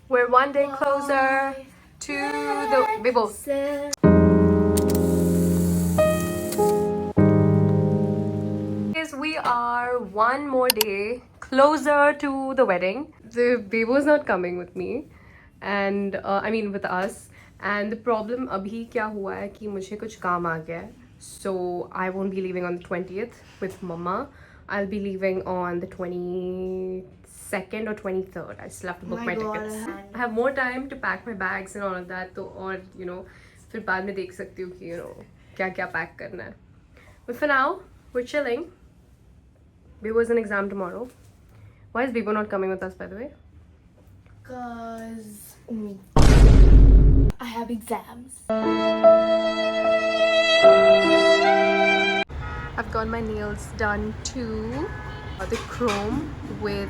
We're one day closer to the Bibo. We are one more day closer to the wedding. The Bibo is not coming with me, and I mean with us. And the problem अभी क्या हुआ है कि मुझे कुछ काम आ गया है. So I won't be leaving on the 20th with Mama. I'll be leaving on the 22nd or 23rd. I still have to book my tickets. I have more time to pack my bags and all of that. तो और you know फिर बाद में देख सकती हूँ कि क्या क्या pack करना है. But for now, we're chilling. Bibo has an exam tomorrow. Why is Bibo not coming with us, by the way? Because I have exams. I've got my nails done too. The chrome with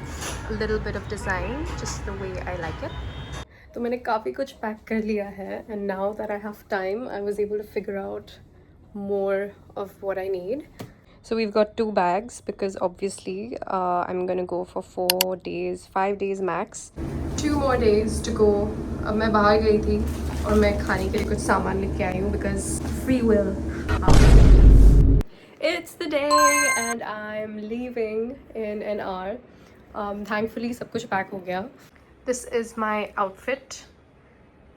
a little bit of design, just the way I like it. तो मैंने काफ़ी कुछ pack कर लिया है, and now that I have time, I was able to figure out more of what I need. So we've got 2 bags because obviously I'm gonna go for 4 days, 5 days max. 2 more days to go. अब मैं बाहर गई थी और मैं खाने के लिए कुछ सामान लेके आई हूँ because free will. It's the day and I'm leaving in an hour. Thankfully सब कुछ पैक हो गया. This is my outfit.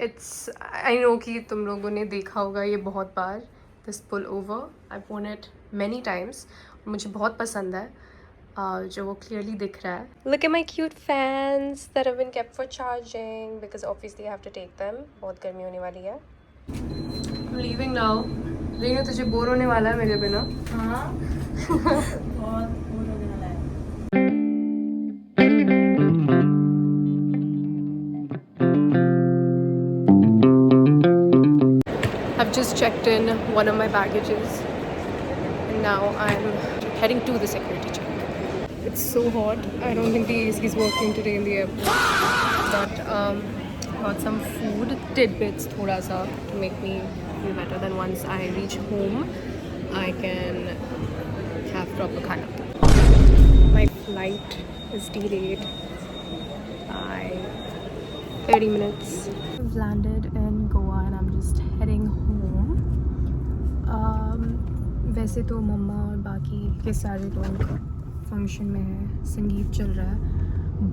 I know कि तुम लोगों ने देखा होगा ये बहुत बार. This pullover. I've worn it many times. मुझे बहुत पसंद है. जो वो clearly दिख रहा है. Look at my cute fans that have been kept for charging because obviously I have to take them. बहुत गर्मी होने वाली है. I'm leaving now. रीनू तुझे बोर होने वाला है मेरे बिना. हाँ. बहुत बोर होने वाला है. I've just checked in one of my baggages and now I'm heading to the security check. It's so hot. I don't think the AC is working today in the airport. But got some food tidbits thoda sa to make me feel better. Then once I reach home, I can have proper khana. My flight is delayed by 30 minutes. I've landed in Goa and I'm just heading home. वैसे तो मम्मा और बाकी के सारे लोग function में है, संगीत चल रहा है,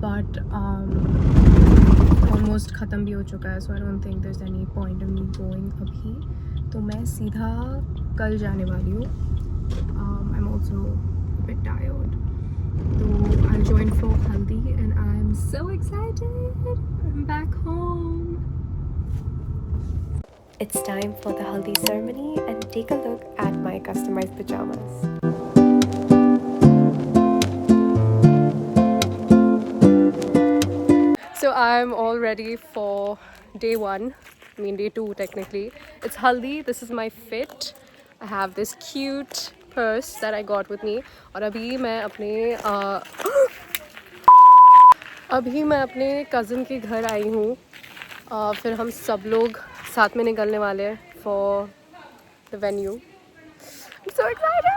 बट ऑलमोस्ट ख़त्म भी हो चुका है. So I don't think there is any point in me going अभी. तो मैं सीधा कल जाने वाली हूँ. I am also bit tired. तो I join for haldi and I am so excited. I am back home. It's time for the haldi ceremony and take a look at my customized pajamas. So I'm all ready for day 1. I mean day 2 technically. It's haldi. This is my fit. I have this cute purse that I got with me. और अभी मैं अपने cousin के घर आई हूँ. फिर हम सब लोग साथ में निकलने वाले हैं for the venue. I'm so excited!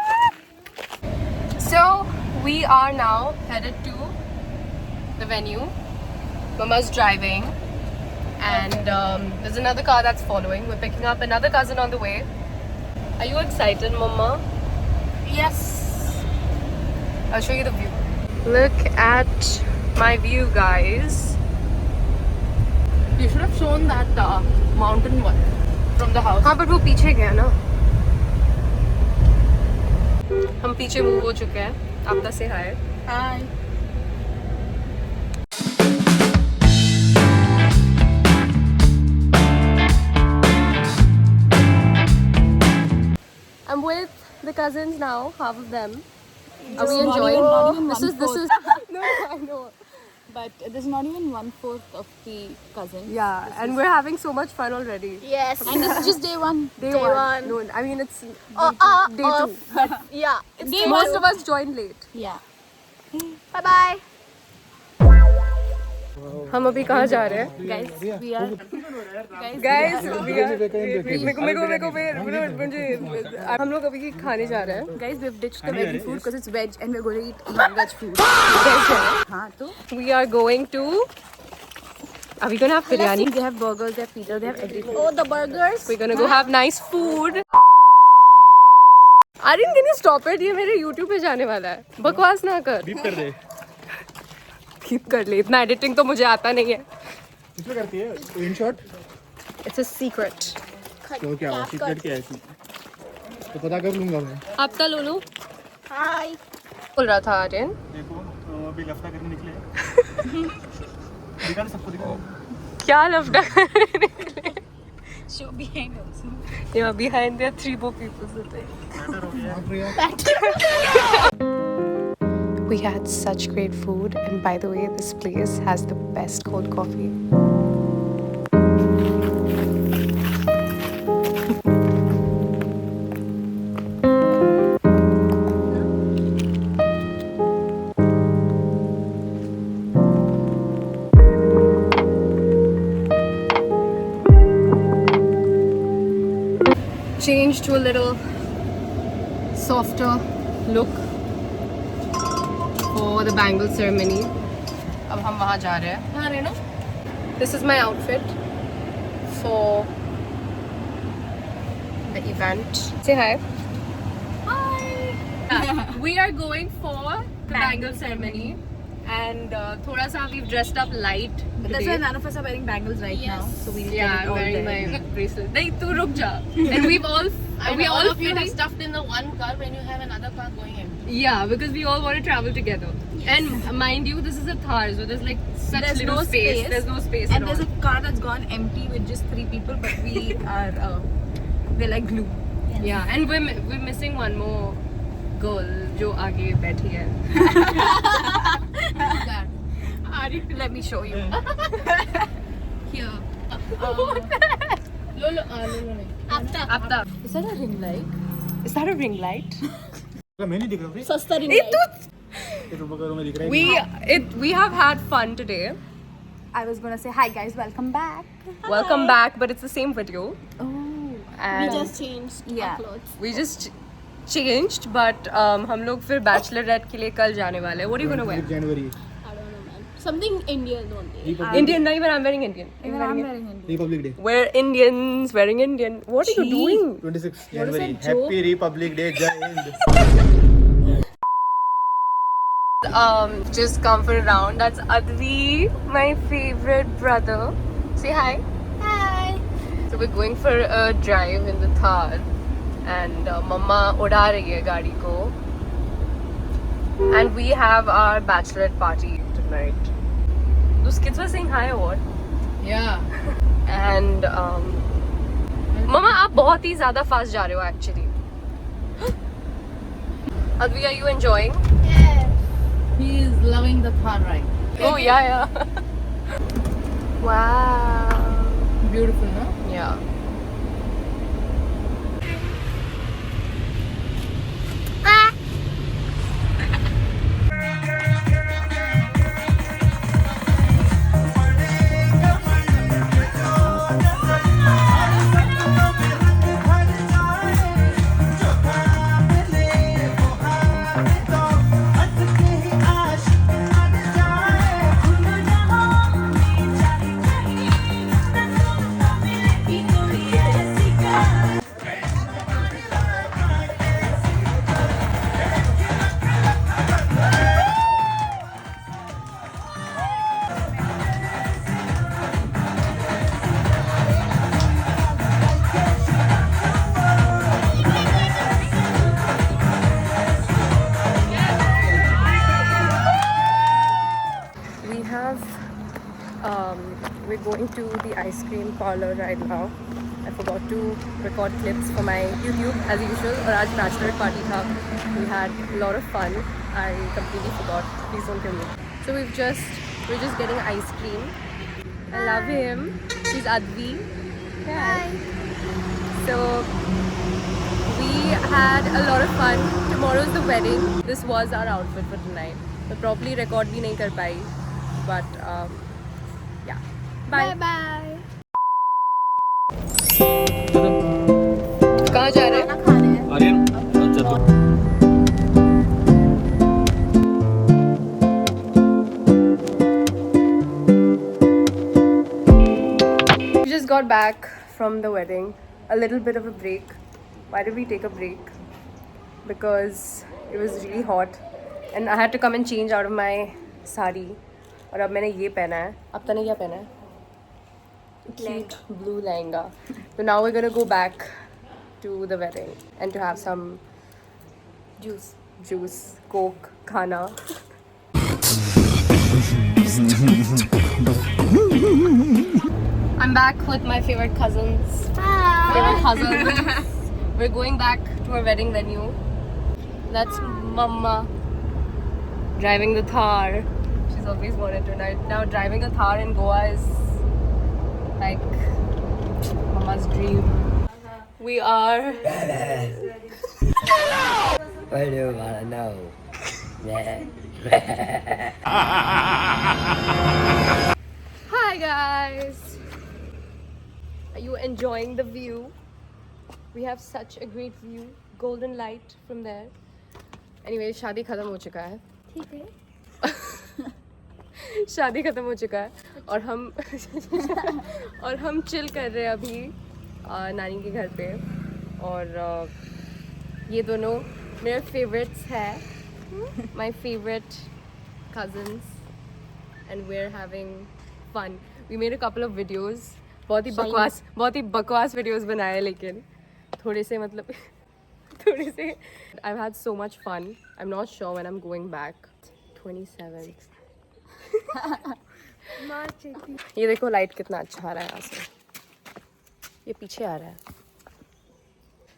So we are now headed to the venue. Mama's driving and there's another car that's following. We're picking up another cousin on the way. Are you excited, Mama? Yes. I'll show you the view. Look at my view, guys. You should have shown that mountain one from the house. हाँ but वो पीछे गया ना. हम पीछे move हो चुके हैं. आपदा से हाय. Hi. I'm with the cousins now, half of them. Are Just we not enjoying? even This is one-fourth. no, I know. But there's not even 1/4 of the cousins. Yeah, and we're having so much fun already. Yes. And this is just day 1. Day one. No, I mean it's day 2. Yeah. It's day Most 1. of us joined late. Yeah. Bye bye. हम अभी कहाँ जा रहे हैं? Guys, we are. Guys, हम लोग अभी खाने जा रहे हैं. Guys, we've ditched the veggie food because it's veg and we're going to eat non-veg food. हाँ तो. We are going to Are we gonna have biryani? They have burgers, they have pizza, they have everything. Oh, the burgers! We're gonna go have nice food. Aryan, can you stop it? ये मेरे YouTube पे जाने वाला है. बकवास ना कर. Beep कर दे. Keep कर ले. इतना editing तो मुझे आता नहीं है. इसमें करती है. In short. It's a secret. तो क्या हुआ? Secret क्या है? तो पता कर लूँगा मैं. आपका लोलू. Hi! बोल रहा था आर्यन. देखो अभी लफड़ा करने निकले. दिखा दे सबको दिखा. क्या लफड़ा करने निकले? Show behind also. Yeah, behind there are 3 more people sitting. We had such great food, and by the way, this place has the best cold coffee. Changed to a little softer look for the bangle ceremony. अब हम वहाँ जा रहे हैं. हाँ Reno. This is my outfit for the event. Say hi. Hi! We are going for the bangle ceremony, and थोड़ा सा we've dressed up light. But that's why none of us are wearing bangles right now. So we'll Yeah, get it I'm all wearing there. my bracelet. नहीं तू रुक जा. And we all of you fitting- are stuffed in the one car when you have another car going empty. Yeah, because we all want to travel together. And mind you, this is a Thar, so there's like such There's little no space. There's no space And at there's all. a car that's gone empty with just 3 people, but we are we're like glue. Yeah, and we're missing one more girl जो आगे बैठी है. Let me show you. Here. Lolo नहीं. After. Is that a ring light? Is that a ring light? मैं नहीं दिख रहा हूँ. Sasta ring Hey, light. ये तो बगैर में दिख रहा है. we have had fun today. I was gonna say hi guys, welcome back. Welcome back, but it's the same video. Oh. And changed clothes. we just changed, but हम लोग फिर bachelorette के लिए कल जाने वाले हैं. What are you gonna wear? January. I don't know, man. Something Indian only. Indian, not even I'm wearing Indian. Even I'm wearing Indian. Republic Day. We're Indians wearing Indian. What are you doing? 26 What is January. that joke? Happy Republic Day. Jai Hind. Just come for a round. That's Advi, my favorite brother. Say hi. Hi. So we're going for a drive in the Thar, and Mama उड़ा रही है गाड़ी को. And we have our bachelorette party tonight. Those kids were saying hi or what? Yeah. And Mama, आप बहुत ही ज़्यादा fast जा रहे हो actually. Advi, are you enjoying? He is loving the Thar ride. Oh yeah. Wow. Beautiful, no? Yeah. We're going to the ice cream parlor right now. I forgot to record clips for my YouTube as usual. और आज bachelor party था. We had a lot of fun. I completely forgot. Please don't kill me. So we're just getting ice cream. I love him. He's Advi. Hi. So we had a lot of fun. Tomorrow's the wedding. This was our outfit for tonight. मैं properly record भी नहीं कर पाई. But yeah. Bye. Bye. कहाँ जा रहे हैं? खाना खाने हैं. आर्यन अच्छा तो just got back from the wedding. A little bit of a break. Why did we take a break? Because it was really hot and I had to come and change out of my sari. और अब मैंने ये पहना है. अब तने क्या पहना है? Cute blue lehenga. So now we're gonna go back to the wedding and to have some juice, coke, khana. I'm back with my favorite cousins. We're going back to our wedding venue. That's Mama driving the Thar. She's always wanted to. Now driving a Thar in Goa is like Mama's dream. We are. What do you wanna know? Hi guys. Are you enjoying the view? We have such a great view. Golden light from there. Anyway, शादी खत्म हो चुका है. ठीक है. शादी खत्म हो चुका है और हम चिल कर रहे हैं अभी नानी के घर पे. और ये दोनों मेरे फेवरेट्स हैं. My favorite cousins and we're having fun. We made a couple of videos. बहुत ही बकवास videos बनाए लेकिन थोड़े से I've had so much fun. I'm not sure when I'm going back. 27. ये देखो लाइट कितना अच्छा आ रहा है यहाँ से. ये पीछे आ रहा है.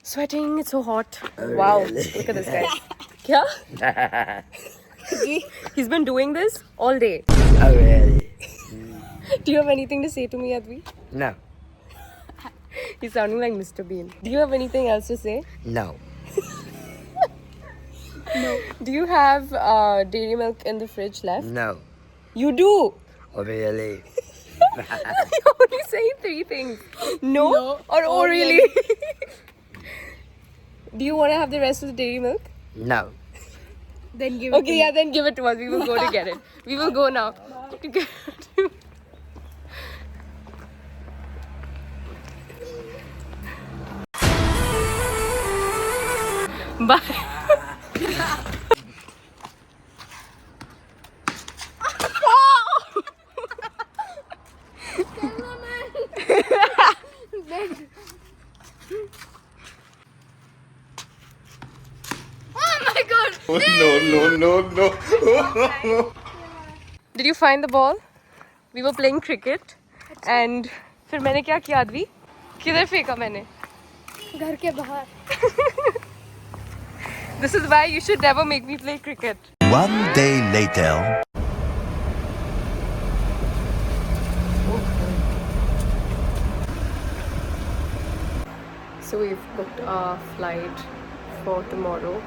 Sweating, it's so hot. Wow, look at this guy. क्या? He's been doing this all day. Oh really? Do you have anything to say to me, Advi? No. He's sounding like Mr. Bean. Do you have anything else to say? No. No. Do you have dairy milk in the fridge left? No. You do. Oh really? You're only saying 3 things. No, or oh really? Do you want to have the rest of the dairy milk? No. Then give it Okay, yeah, then give it to us. We will go to get it. We will go now to get it. Bye. No. Did you find the ball? We were playing cricket and फिर मैंने क्या किया आदवी? किधर फेंका मैंने? घर के बाहर. This is why you should never make me play cricket. One day later. So we've booked a flight for tomorrow.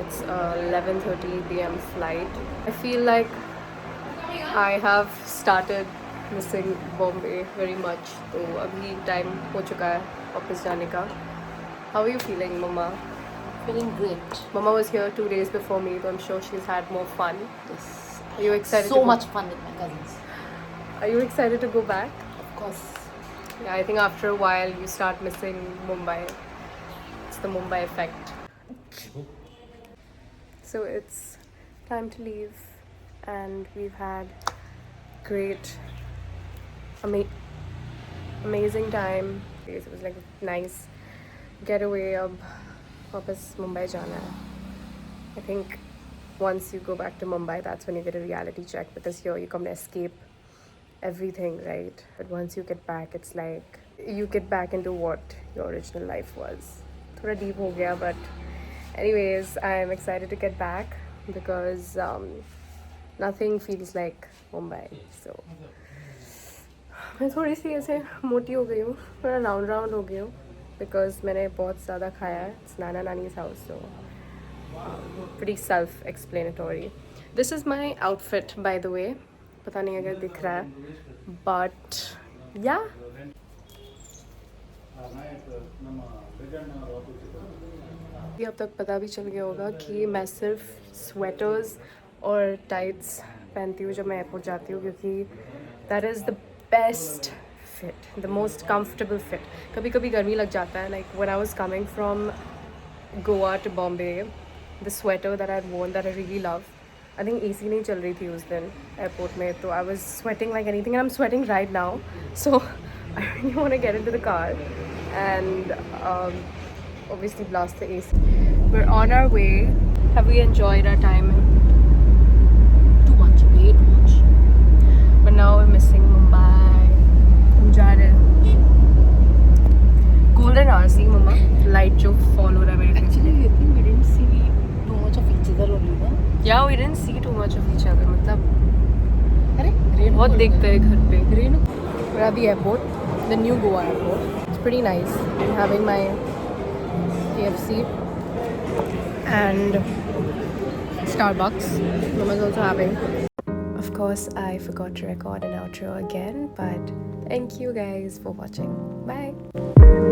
It's a 11:30 p.m. flight. I feel like I have started missing Bombay very much. तो अभी time हो चुका है वापस जाने का. How are you feeling, Mama? Feeling great. Mama was here 2 days before me, so I'm sure she's had more fun. Yes. Are you excited? So much fun with my cousins. Are you excited to go back? Of course. Yeah, I think after a while you start missing Mumbai. It's the Mumbai effect. So it's time to leave, and we've had great, amazing time. It was like a nice getaway. Ab वापस मुंबई जाना है. I think once you go back to Mumbai, that's when you get a reality check, because here you come to escape everything, right? But once you get back, it's like you get back into what your original life was. थोड़ा deep हो गया, but anyways, I'm excited to get back because nothing feels like Mumbai. So मैं थोड़ी सी ऐसे मोटी हो गई हूँ, थोड़ा राउंड हो गई हूँ because मैंने बहुत ज़्यादा खाया है. It's Nana Nani's house, so pretty self-explanatory. This is my outfit, by the way. पता नहीं अगर दिख रहा है, but yeah. अब तक पता भी चल गया होगा कि मैं सिर्फ स्वेटर्स और टाइट्स पहनती हूँ जब मैं एयरपोर्ट जाती हूँ, क्योंकि that is the best fit, the most comfortable fit. कभी कभी गर्मी लग जाता है. Like when I was coming from Goa to Bombay, the sweater that I had worn that I really love, I think AC नहीं चल रही थी उस दिन airport में, तो I was sweating like anything, and I'm sweating right now. So I really want to get into the car and obviously blast the AC. We're on our way. Have we enjoyed our time? Too much, way too much. But now we're missing Mumbai. हम जा रहे हैं. Golden hour, see mama, light जो fall हो रहा है मेरे को. Actually, I think we didn't see too much of each other only, no? Yeah, we didn't see too much of each other. मतलब अरे रेनू बहुत देखते हैं घर पे. Renu We're at the airport, the new Goa airport. It's pretty nice. I'm having my KFC and Starbucks. Mama's also having. Of course, I forgot to record an outro again, but thank you guys for watching. Bye.